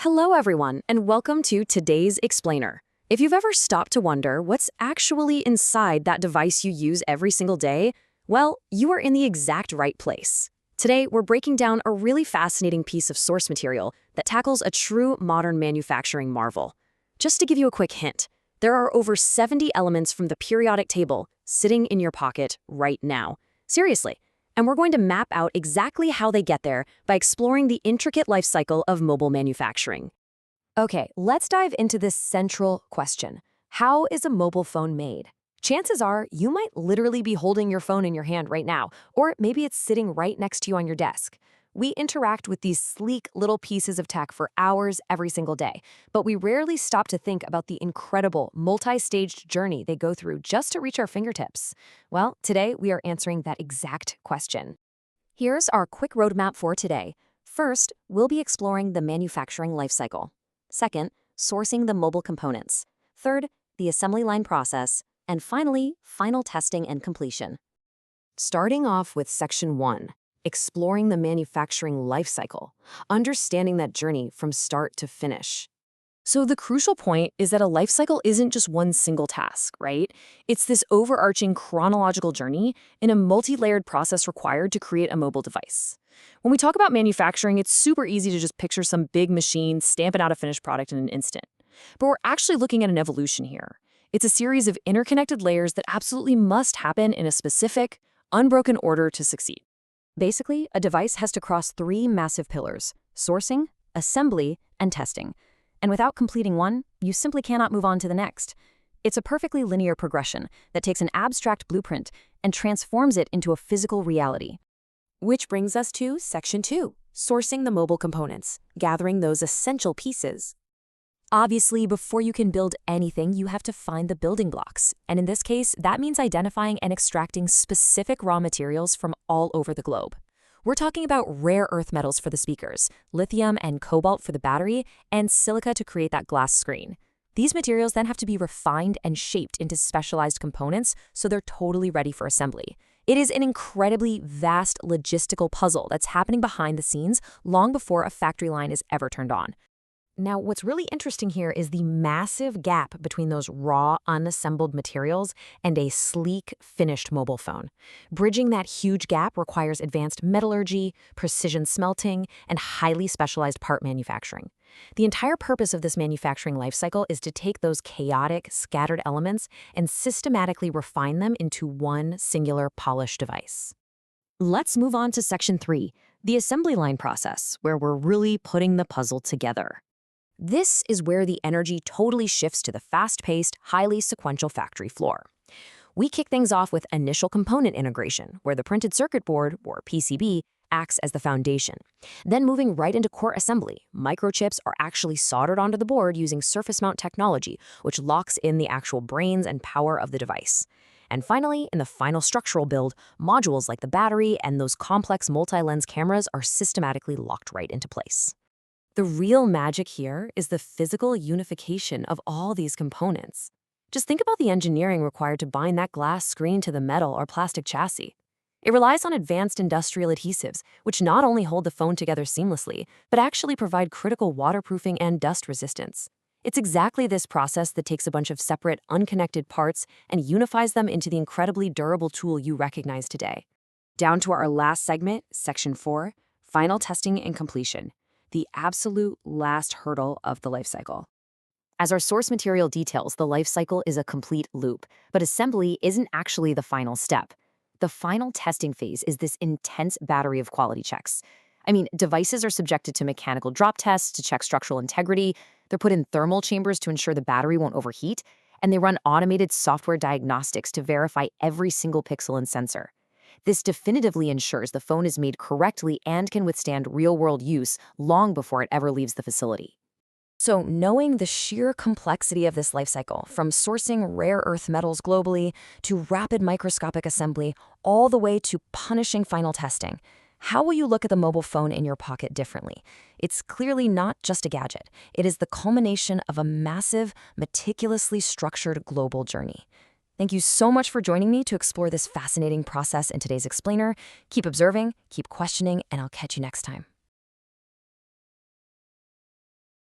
Hello, everyone, and welcome to today's Explainer. If you've ever stopped to wonder what's actually inside that device you use every single day, well, you are in the exact right place. Today, we're breaking down a really fascinating piece of source material that tackles a true modern manufacturing marvel. Just to give you a quick hint, there are over 70 elements from the periodic table sitting in your pocket right now. Seriously. And we're going to map out exactly how they get there by exploring the intricate life cycle of mobile manufacturing. Okay, let's dive into this central question. How is a mobile phone made? Chances are you might literally be holding your phone in your hand right now, or maybe it's sitting right next to you on your desk. We interact with these sleek little pieces of tech for hours every single day, but we rarely stop to think about the incredible, multi-staged journey they go through just to reach our fingertips. Well, today we are answering that exact question. Here's our quick roadmap for today. First, we'll be exploring the manufacturing life cycle. Second, sourcing the mobile components. Third, the assembly line process. And finally, final testing and completion. Starting off with Section 1. Exploring the manufacturing life cycle, understanding that journey from start to finish. So the crucial point is that a life cycle isn't just one single task, right? It's this overarching chronological journey in a multi-layered process required to create a mobile device. When we talk about manufacturing, it's super easy to just picture some big machine stamping out a finished product in an instant. But we're actually looking at an evolution here. It's a series of interconnected layers that absolutely must happen in a specific, unbroken order to succeed. Basically, a device has to cross three massive pillars: sourcing, assembly, and testing. And without completing one, you simply cannot move on to the next. It's a perfectly linear progression that takes an abstract blueprint and transforms it into a physical reality. Which brings us to Section 2, sourcing the mobile components, gathering those essential pieces. Obviously, before you can build anything, you have to find the building blocks. And in this case, that means identifying and extracting specific raw materials from all over the globe. We're talking about rare earth metals for the speakers, lithium and cobalt for the battery, and silica to create that glass screen. These materials then have to be refined and shaped into specialized components so they're totally ready for assembly. It is an incredibly vast logistical puzzle that's happening behind the scenes long before a factory line is ever turned on. Now, what's really interesting here is the massive gap between those raw, unassembled materials and a sleek, finished mobile phone. Bridging that huge gap requires advanced metallurgy, precision smelting, and highly specialized part manufacturing. The entire purpose of this manufacturing life cycle is to take those chaotic, scattered elements and systematically refine them into one singular polished device. Let's move on to Section 3, the assembly line process, where we're really putting the puzzle together. This is where the energy totally shifts to the fast-paced, highly sequential factory floor. We kick things off with initial component integration, where the printed circuit board, or PCB, acts as the foundation. Then moving right into core assembly, microchips are actually soldered onto the board using surface mount technology, which locks in the actual brains and power of the device. And finally, in the final structural build, modules like the battery and those complex multi-lens cameras are systematically locked right into place. The real magic here is the physical unification of all these components. Just think about the engineering required to bind that glass screen to the metal or plastic chassis. It relies on advanced industrial adhesives, which not only hold the phone together seamlessly, but actually provide critical waterproofing and dust resistance. It's exactly this process that takes a bunch of separate, unconnected parts and unifies them into the incredibly durable tool you recognize today. Down to our last segment, Section 4, final testing and completion. The absolute last hurdle of the life cycle. As our source material details, the life cycle is a complete loop, but assembly isn't actually the final step. The final testing phase is this intense battery of quality checks. Devices are subjected to mechanical drop tests to check structural integrity, they're put in thermal chambers to ensure the battery won't overheat, and they run automated software diagnostics to verify every single pixel and sensor. This definitively ensures the phone is made correctly and can withstand real-world use long before it ever leaves the facility. So, knowing the sheer complexity of this life cycle, from sourcing rare earth metals globally to rapid microscopic assembly, all the way to punishing final testing, how will you look at the mobile phone in your pocket differently? It's clearly not just a gadget. It is the culmination of a massive, meticulously structured global journey. Thank you so much for joining me to explore this fascinating process in today's Explainer. Keep observing, keep questioning, and I'll catch you next time.